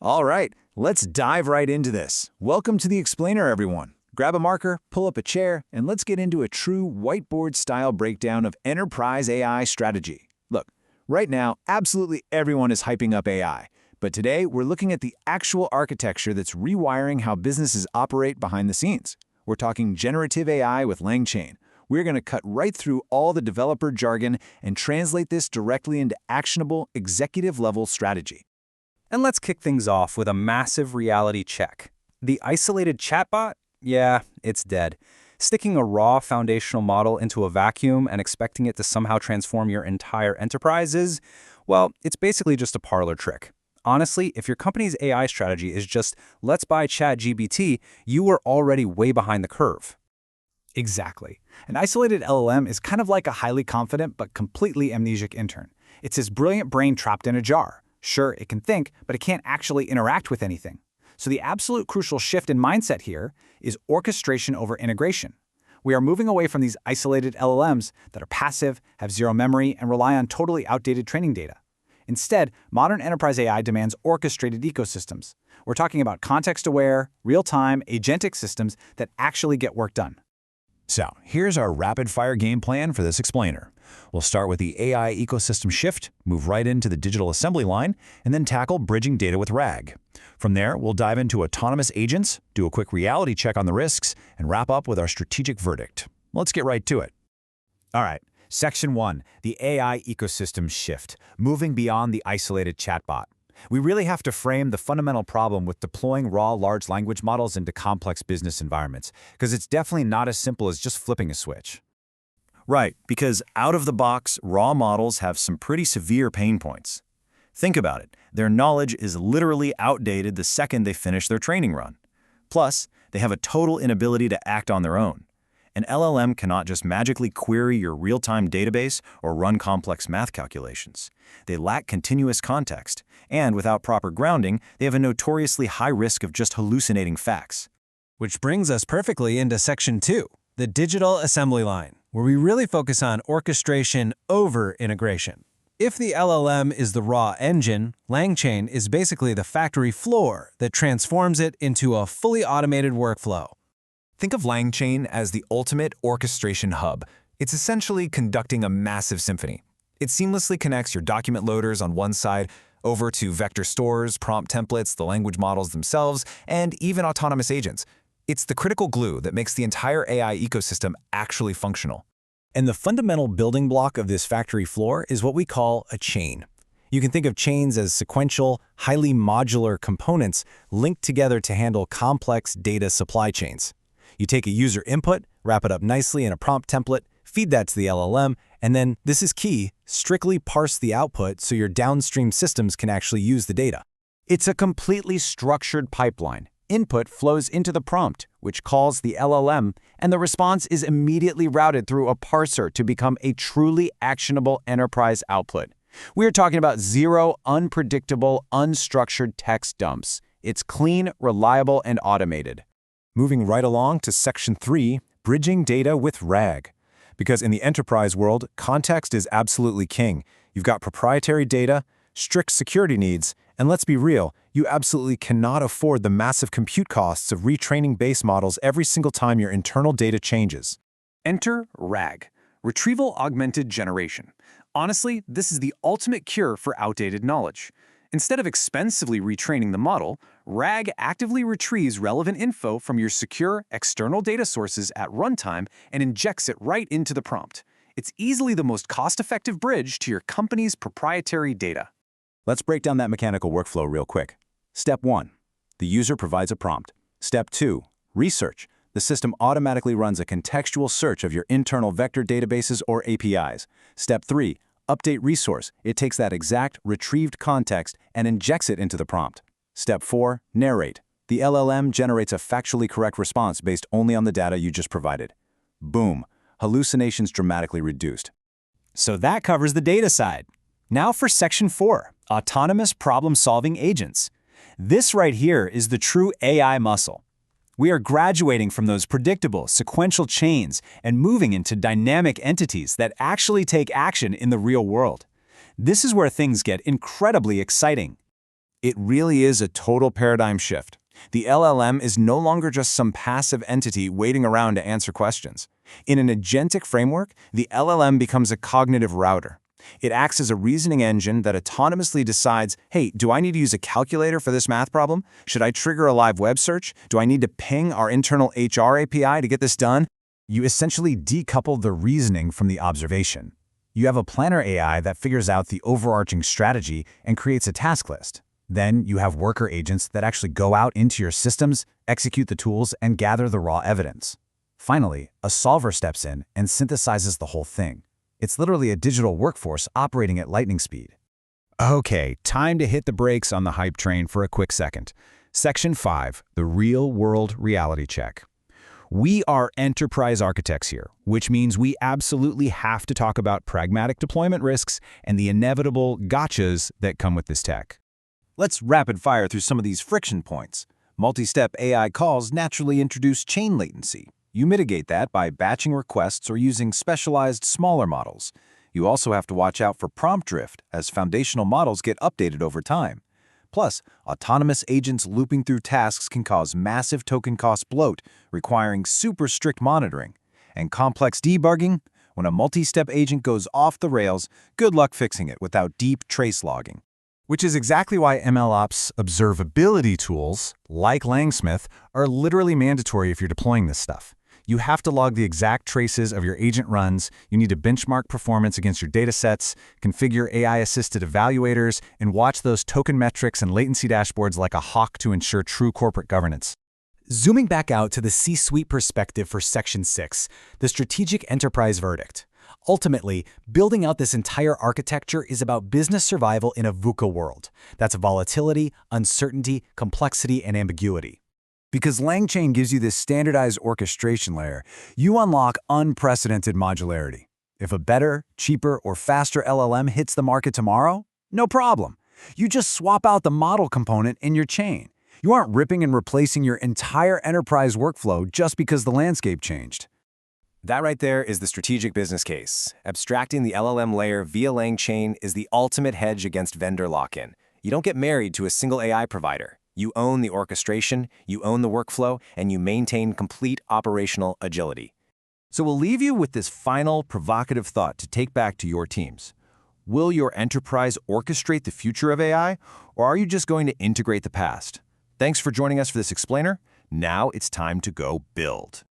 All right, let's dive right into this. Welcome to the Explainer, everyone. Grab a marker, pull up a chair, and let's get into a true whiteboard-style breakdown of enterprise AI strategy. Look, right now, absolutely everyone is hyping up AI, but today we're looking at the actual architecture that's rewiring how businesses operate behind the scenes. We're talking generative AI with LangChain. We're going to cut right through all the developer jargon and translate this directly into actionable, executive-level strategy. And let's kick things off with a massive reality check. The isolated chatbot? Yeah, it's dead. Sticking a raw foundational model into a vacuum and expecting it to somehow transform your entire enterprise is, well, it's basically just a parlor trick. Honestly, if your company's AI strategy is just, let's buy ChatGPT, you are already way behind the curve. Exactly. An isolated LLM is kind of like a highly confident but completely amnesic intern. It's this brilliant brain trapped in a jar. Sure, it can think, but it can't actually interact with anything. So the absolute crucial shift in mindset here is orchestration over integration. We are moving away from these isolated LLMs that are passive, have zero memory, and rely on totally outdated training data. Instead, modern enterprise AI demands orchestrated ecosystems. We're talking about context-aware, real-time, agentic systems that actually get work done. So, here's our rapid-fire game plan for this explainer. We'll start with the AI ecosystem shift, move right into the digital assembly line, and then tackle bridging data with RAG. From there, we'll dive into autonomous agents, do a quick reality check on the risks, and wrap up with our strategic verdict. Let's get right to it. All right, Section 1, the AI ecosystem shift, moving beyond the isolated chatbot. We really have to frame the fundamental problem with deploying raw large language models into complex business environments, because it's definitely not as simple as just flipping a switch. Right, because out of the box, raw models have some pretty severe pain points. Think about it. Their knowledge is literally outdated the second they finish their training run. Plus, they have a total inability to act on their own. An LLM cannot just magically query your real-time database or run complex math calculations. They lack continuous context, and without proper grounding, they have a notoriously high risk of just hallucinating facts. Which brings us perfectly into Section 2, the digital assembly line, where we really focus on orchestration over integration. If the LLM is the raw engine, LangChain is basically the factory floor that transforms it into a fully automated workflow. Think of LangChain as the ultimate orchestration hub. It's essentially conducting a massive symphony. It seamlessly connects your document loaders on one side over to vector stores, prompt templates, the language models themselves, and even autonomous agents. It's the critical glue that makes the entire AI ecosystem actually functional. And the fundamental building block of this factory floor is what we call a chain. You can think of chains as sequential, highly modular components linked together to handle complex data supply chains. You take a user input, wrap it up nicely in a prompt template, feed that to the LLM, and then, this is key, strictly parse the output so your downstream systems can actually use the data. It's a completely structured pipeline. Input flows into the prompt, which calls the LLM, and the response is immediately routed through a parser to become a truly actionable enterprise output. We're talking about zero unpredictable, unstructured text dumps. It's clean, reliable, and automated. Moving right along to Section 3, bridging data with RAG. Because in the enterprise world, context is absolutely king. You've got proprietary data, strict security needs, and let's be real, you absolutely cannot afford the massive compute costs of retraining base models every single time your internal data changes. Enter RAG, Retrieval Augmented Generation. Honestly, this is the ultimate cure for outdated knowledge. Instead of expensively retraining the model, RAG actively retrieves relevant info from your secure external data sources at runtime and injects it right into the prompt. It's easily the most cost-effective bridge to your company's proprietary data. Let's break down that mechanical workflow real quick. Step 1. The user provides a prompt. Step 2. Research. The system automatically runs a contextual search of your internal vector databases or APIs. Step 3. Update resource. It takes that exact retrieved context and injects it into the prompt. Step 4. Narrate. The LLM generates a factually correct response based only on the data you just provided. Boom. Hallucinations dramatically reduced. So that covers the data side. Now for Section 4, autonomous problem-solving agents. This right here is the true AI muscle. We are graduating from those predictable, sequential chains and moving into dynamic entities that actually take action in the real world. This is where things get incredibly exciting. It really is a total paradigm shift. The LLM is no longer just some passive entity waiting around to answer questions. In an agentic framework, the LLM becomes a cognitive router. It acts as a reasoning engine that autonomously decides, hey, do I need to use a calculator for this math problem? Should I trigger a live web search? Do I need to ping our internal HR API to get this done? You essentially decouple the reasoning from the observation. You have a planner AI that figures out the overarching strategy and creates a task list. Then you have worker agents that actually go out into your systems, execute the tools, and gather the raw evidence. Finally, a solver steps in and synthesizes the whole thing. It's literally a digital workforce operating at lightning speed. Okay, time to hit the brakes on the hype train for a quick second. Section 5, the real-world reality check. We are enterprise architects here, which means we absolutely have to talk about pragmatic deployment risks and the inevitable gotchas that come with this tech. Let's rapid fire through some of these friction points. Multi-step AI calls naturally introduce chain latency. You mitigate that by batching requests or using specialized smaller models. You also have to watch out for prompt drift as foundational models get updated over time. Plus, autonomous agents looping through tasks can cause massive token cost bloat, requiring super strict monitoring. And complex debugging? When a multi-step agent goes off the rails, good luck fixing it without deep trace logging. Which is exactly why MLOps observability tools, like LangSmith, are literally mandatory if you're deploying this stuff. You have to log the exact traces of your agent runs, you need to benchmark performance against your datasets, configure AI-assisted evaluators, and watch those token metrics and latency dashboards like a hawk to ensure true corporate governance. Zooming back out to the C-suite perspective for Section 6, the strategic enterprise verdict. Ultimately, building out this entire architecture is about business survival in a VUCA world. That's volatility, uncertainty, complexity, and ambiguity. Because LangChain gives you this standardized orchestration layer, you unlock unprecedented modularity. If a better, cheaper, or faster LLM hits the market tomorrow, no problem. You just swap out the model component in your chain. You aren't ripping and replacing your entire enterprise workflow just because the landscape changed. That right there is the strategic business case. Abstracting the LLM layer via LangChain is the ultimate hedge against vendor lock-in. You don't get married to a single AI provider. You own the orchestration, you own the workflow, and you maintain complete operational agility. So we'll leave you with this final provocative thought to take back to your teams. Will your enterprise orchestrate the future of AI, or are you just going to integrate the past? Thanks for joining us for this explainer. Now it's time to go build.